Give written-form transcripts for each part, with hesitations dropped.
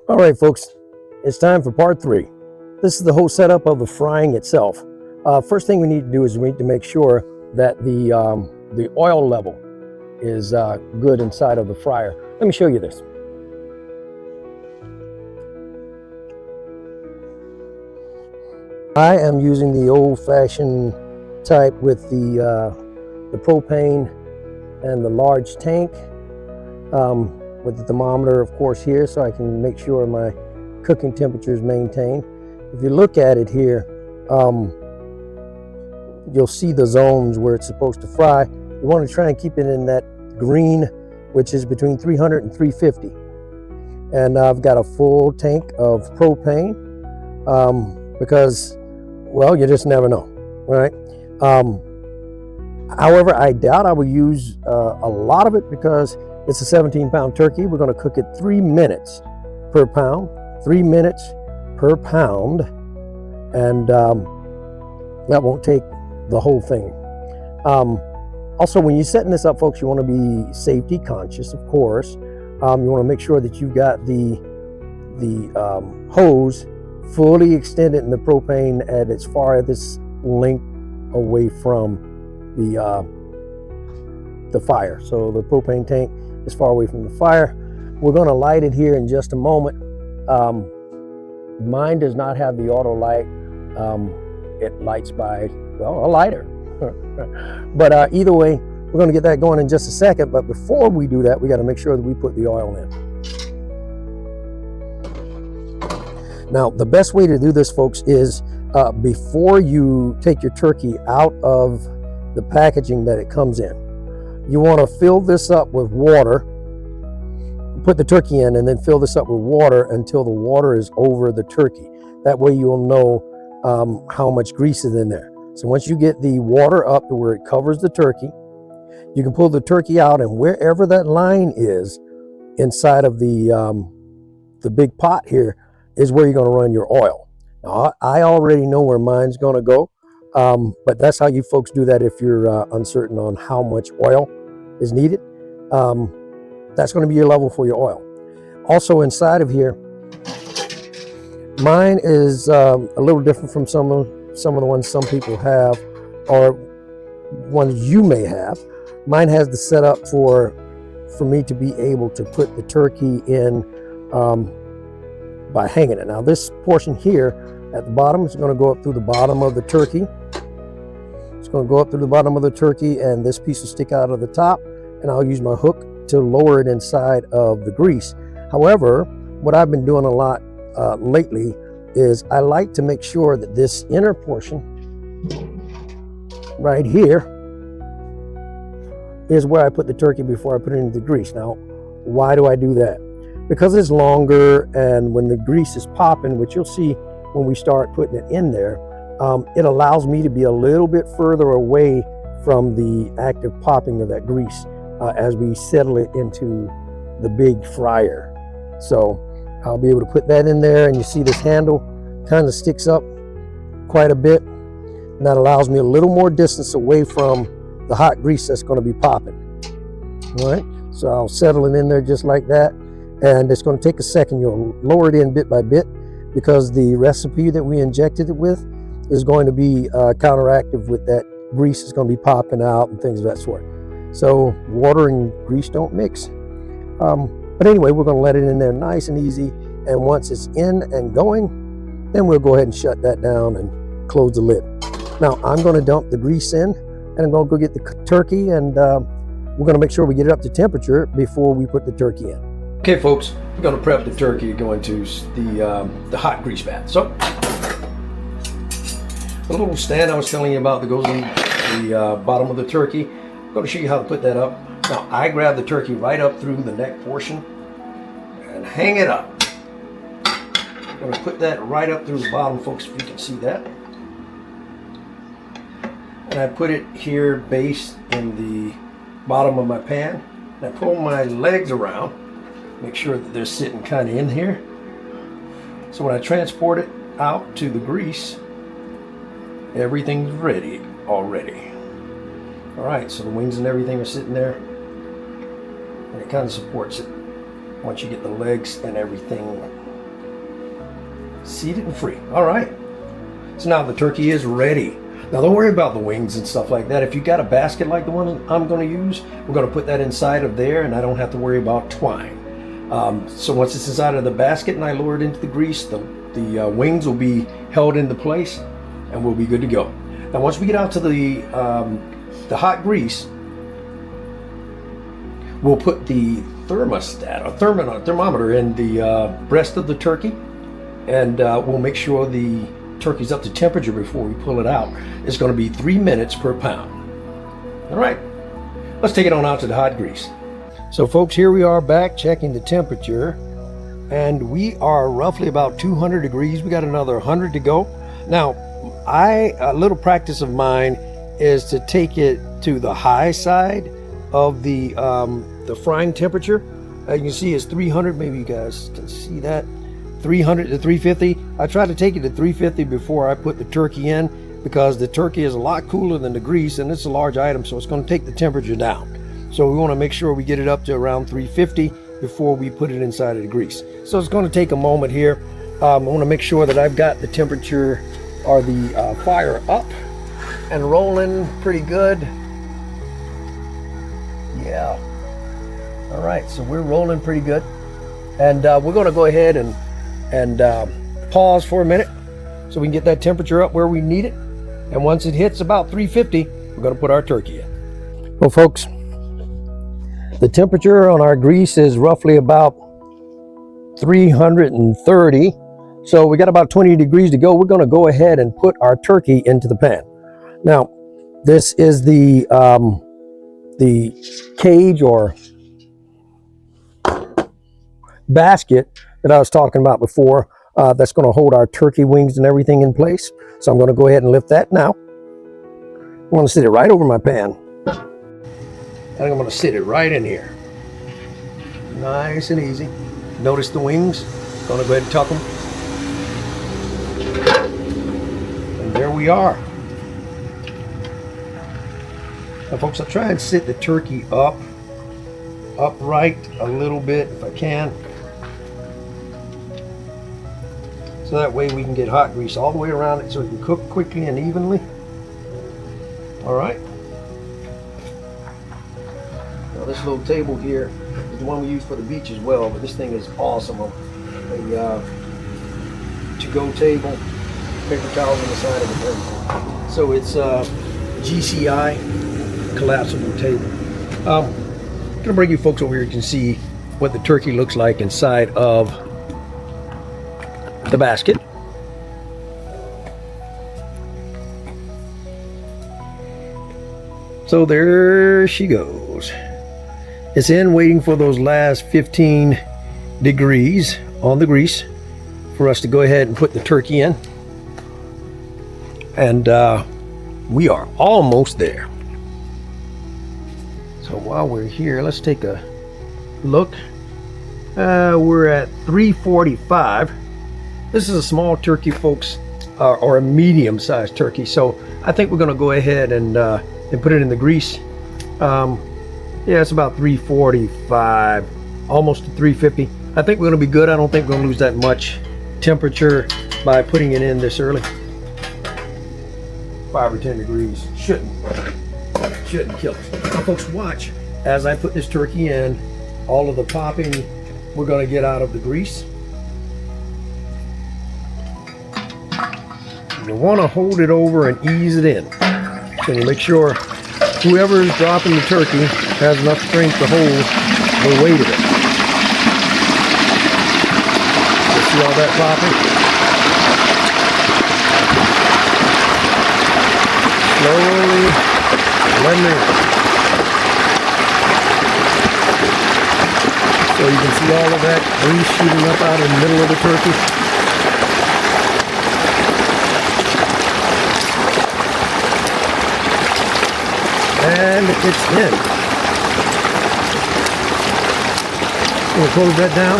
All right, folks, it's time for part 3. This is the whole setup of the frying itself. First thing we need to do is we need to make sure that the oil level is good inside of the fryer. Let me show you this. I am using the old-fashioned type with the propane and the large tank. With the thermometer, of course, here, so I can make sure my cooking temperature is maintained. If you look at it here, you'll see the zones where it's supposed to fry. You want to try and keep it in that green, which is between 300 and 350. And I've got a full tank of propane because, well, you just never know, right? However, I doubt I will use a lot of it because it's a 17-pound turkey. We're going to cook it 3 minutes per pound, 3 minutes per pound, and that won't take the whole thing. Also, when you're setting this up, folks, you want to be safety conscious, of course. You want to make sure that you've got the hose fully extended in the propane at as far as this length away from the fire. So the propane tank is far away from the fire. We're going to light it here in just a moment. Mine does not have the auto light. It lights by, well, a lighter. But either way, we're going to get that going in just a second. But before we do that, we got to make sure that we put the oil in. Now, the best way to do this, folks, is before you take your turkey out of the packaging that it comes in, you want to fill this up with water, put the turkey in, and then fill this up with water until the water is over the turkey. That way you'll know how much grease is in there. So once you get the water up to where it covers the turkey, you can pull the turkey out, and wherever that line is inside of the big pot here is where you're going to run your oil. Now, I already know where mine's going to go, but that's how you folks do that if you're uncertain on how much oil is needed. That's going to be your level for your oil. Also inside of here, mine is a little different from some of the ones some people have, or ones you may have. Mine has the setup for me to be able to put the turkey in by hanging it. Now this portion here at the bottom is going to go up through the bottom of the turkey. It's going to go up through the bottom of the turkey, and this piece will stick out of the top, and I'll use my hook to lower it inside of the grease. However, what I've been doing a lot lately is I like to make sure that this inner portion right here is where I put the turkey before I put it into the grease. Now, why do I do that? Because it's longer, and when the grease is popping, which you'll see when we start putting it in there, it allows me to be a little bit further away from the active popping of that grease as we settle it into the big fryer. So I'll be able to put that in there, and you see this handle kind of sticks up quite a bit, and that allows me a little more distance away from the hot grease that's going to be popping. All right, so I'll settle it in there just like that, and it's going to take a second. You'll lower it in bit by bit because the recipe that we injected it with is going to be counteractive with that grease. Is going to be popping out and things of that sort. So water and grease don't mix. But anyway, we're going to let it in there nice and easy, and once it's in and going, then we'll go ahead and shut that down and close the lid. Now I'm going to dump the grease in, and I'm going to go get the turkey, and we're going to make sure we get it up to temperature before we put the turkey in. Okay, folks, we're going to prep the turkey to go into the hot grease bath. So the little stand I was telling you about that goes in the bottom of the turkey, I'm going to show you how to put that up. Now, I grab the turkey right up through the neck portion and hang it up. I'm going to put that right up through the bottom, folks, if you can see that. And I put it here based in the bottom of my pan. And I pull my legs around, make sure that they're sitting kind of in here. So when I transport it out to the grease, everything's ready already. All right, so the wings and everything are sitting there, and it kind of supports it once you get the legs and everything seated and free. All right. So now the turkey is ready. Now don't worry about the wings and stuff like that. If you got a basket like the one I'm going to use, we're going to put that inside of there, and I don't have to worry about twine. So once it's inside of the basket and I lower it into the grease, the wings will be held into place, and we'll be good to go. Now once we get out to the hot grease, we'll put the thermostat or thermometer in the breast of the turkey, and we'll make sure the turkey's up to temperature before we pull it out. It's going to be 3 minutes per pound. All right, let's take it on out to the hot grease. So folks, here we are back checking the temperature, and we are roughly about 200 degrees. We got another 100 to go. Now, a little practice of mine is to take it to the high side of the frying temperature. You can see it's 300. Maybe you guys can see that. 300 to 350. I try to take it to 350 before I put the turkey in, because the turkey is a lot cooler than the grease, and it's a large item, so it's going to take the temperature down. So we want to make sure we get it up to around 350 before we put it inside of the grease. So it's going to take a moment here. I want to make sure that I've got the temperature or the fire up and rolling pretty good. Yeah. All right, so we're rolling pretty good, and we're going to go ahead and pause for a minute so we can get that temperature up where we need it. And once it hits about 350, we're going to put our turkey in. Well, folks, the temperature on our grease is roughly about 330. So we got about 20 degrees to go. We're going to go ahead and put our turkey into the pan. Now, this is the cage or basket that I was talking about before, that's going to hold our turkey wings and everything in place. So I'm going to go ahead and lift that now. I'm going to sit it right over my pan, and I'm going to sit it right in here, nice and easy. Notice the wings. Going to go ahead and tuck them, and there we are. Now folks, I'll try and sit the turkey upright a little bit if I can, so that way we can get hot grease all the way around it so it can cook quickly and evenly. All right. Now this little table here is the one we use for the beach as well, but this thing is awesome. A to-go table, paper towels on the side of it. So it's GCI, collapsible table. I'm gonna bring you folks over here. You can see what the turkey looks like inside of the basket. So there she goes. It's in, waiting for those last 15 degrees on the grease for us to go ahead and put the turkey in. And we are almost there. So while we're here, let's take a look. We're at 345. This is a small turkey, folks, or a medium-sized turkey. So I think we're going to go ahead and put it in the grease. Yeah, it's about 345, almost to 350. I think we're going to be good. I don't think we're going to lose that much temperature by putting it in this early. 5 or 10 degrees shouldn't kill us. Now, folks, watch as I put this turkey in. All of the popping we're going to get out of the grease. You want to hold it over and ease it in. So you make sure whoever is dropping the turkey has enough strength to hold the weight of it. You see all that popping? Slowly blend it in. So you can see all of that grease shooting up out in the middle of the turkey. And it's in. We'll close that down.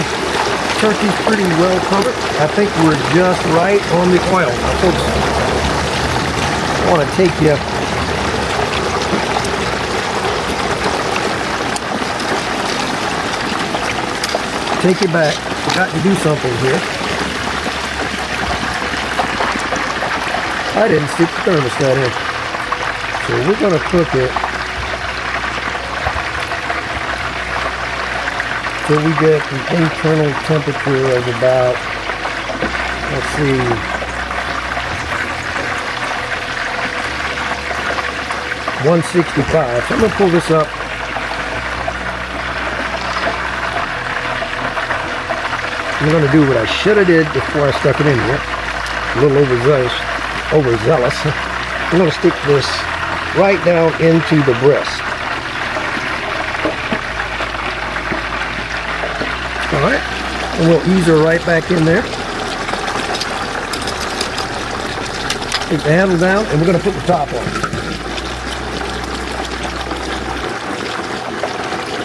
Turkey's pretty well covered. I think we're just right on the oil. Now, folks, I want to take you back. Got to do something here. I didn't stick the thermostat in. So we're going to cook it till we get the internal temperature of about, let's see, 165. So I'm going to pull this up. I'm going to do what I should have did before I stuck it in here. A little overzealous. I'm going to stick this right down into the breast. All right, and we'll ease her right back in there. Take the handle down, and we're going to put the top on.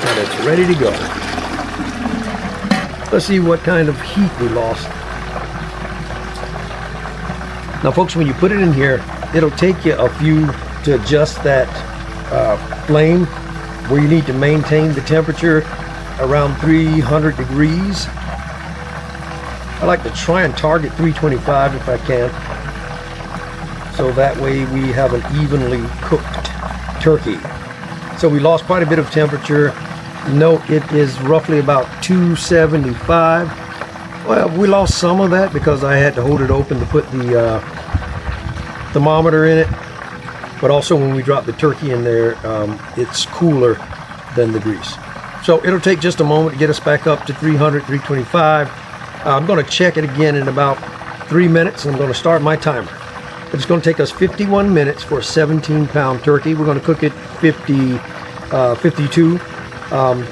And it's ready to go. Let's see what kind of heat we lost. Now folks, when you put it in here, it'll take you a few to adjust that flame, where you need to maintain the temperature around 300 degrees. I like to try and target 325 if I can, so that way we have an evenly cooked turkey. So we lost quite a bit of temperature. Note it is roughly about 275. Well, we lost some of that because I had to hold it open to put the thermometer in it, but also when we drop the turkey in there, it's cooler than the grease. So it'll take just a moment to get us back up to 300, 325. I'm going to check it again in about 3 minutes, and I'm going to start my timer. It's going to take us 51 minutes for a 17-pound turkey. We're going to cook it 52,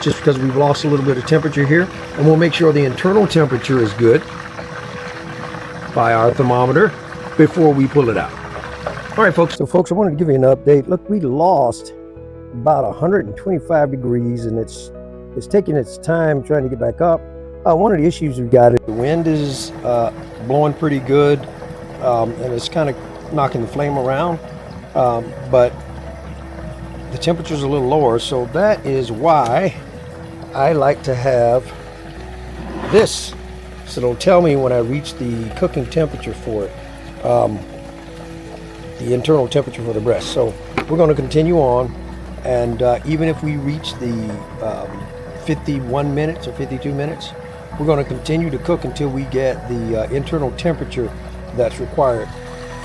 just because we've lost a little bit of temperature here. And we'll make sure the internal temperature is good by our thermometer before we pull it out. All right, folks. So, folks, I wanted to give you an update. Look, we lost about 125 degrees, and it's taking its time trying to get back up. One of the issues we've got is the wind is blowing pretty good, and it's kind of knocking the flame around, but the temperature's a little lower, so that is why I like to have this, so it'll tell me when I reach the cooking temperature for it, the internal temperature for the breast. So we're going to continue on, and even if we reach the 51 minutes or 52 minutes, we're going to continue to cook until we get the internal temperature that's required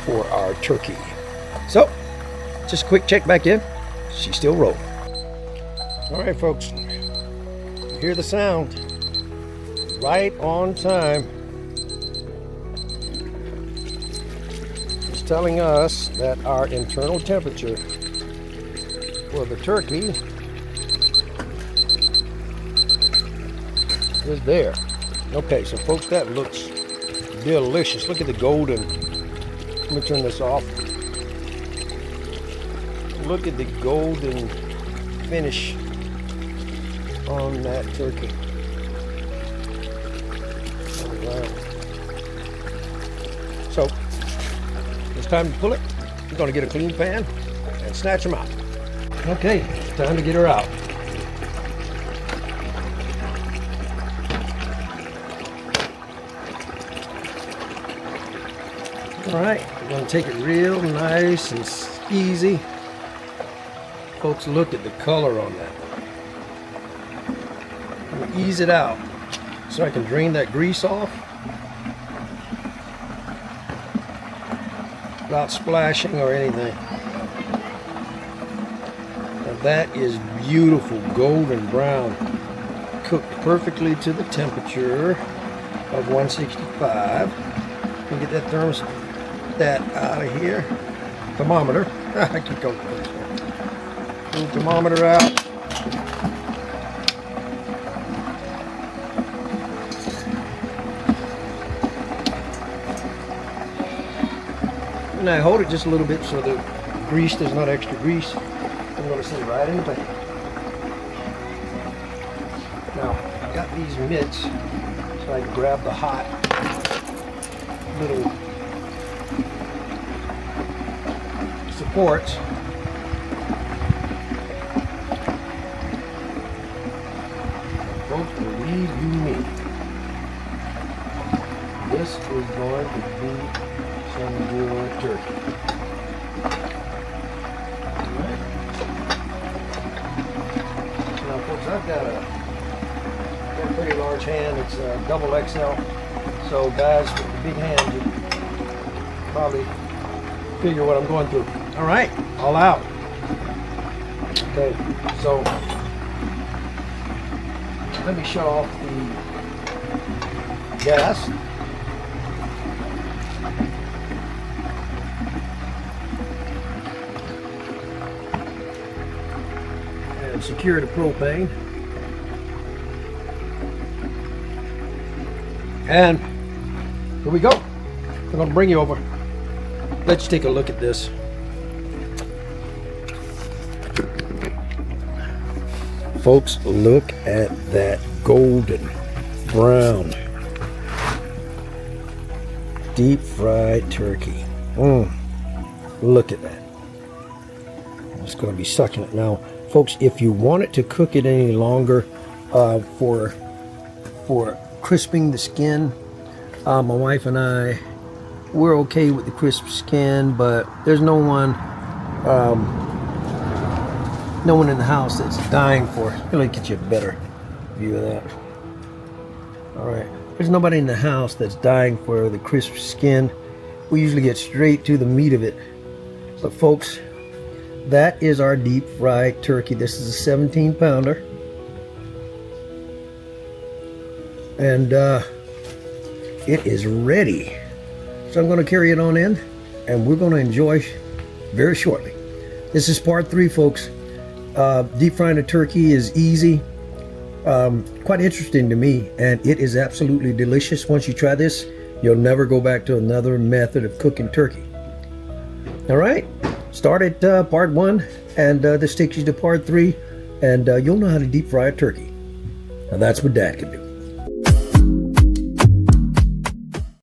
for our turkey. So just a quick check back in. She's still rolling. All right, folks, you hear the sound. Right on time. It's telling us that our internal temperature for the turkey is there. Okay, so folks, that looks delicious. Look at the golden. Let me turn this off. Look at the golden finish on that turkey. Wow. So it's time to pull it. We're going to get a clean pan and snatch them out. Okay, it's time to get her out. All right, we're going to take it real nice and easy. Folks, look at the color on that. I'm going to ease it out so I can drain that grease off without splashing or anything. Now that is beautiful golden brown, cooked perfectly to the temperature of 165. Let me get that thermostat out of here. Thermometer. I keep going. Pull the thermometer out. And I hold it just a little bit so the grease, there's not extra grease. I'm going to set it right in the pan. Now, I've got these mitts so I can grab the hot little supports. Folks, believe you me, this is going to be some good turkey. Alright. Now folks, I've got a pretty large hand. It's a double XL. So guys with the big hands, you probably figure what I'm going through. Alright, all out. Okay, so let me shut off the gas. And secure the propane. And here we go. I'm going to bring you over. Let's take a look at this. Folks, look at that golden brown deep fried turkey. Look at that. I'm just going to be sucking it now. Folks, if you wanted to cook it any longer for crisping the skin, my wife and I, we're okay with the crisp skin, but there's no one in the house that's dying for it. Let me get you a better view of that. All right, there's nobody in the house that's dying for the crisp skin. We usually get straight to the meat of it. But folks, that is our deep fried turkey. This is a 17-pounder. And it is ready. So I'm going to carry it on in, and we're going to enjoy very shortly. This is part 3, folks. Deep frying a turkey is easy, quite interesting to me, and it is absolutely delicious. Once you try this, you'll never go back to another method of cooking turkey. All right, start at part 1, and this takes you to part 3, and you'll know how to deep fry a turkey. Now that's what Dad can do.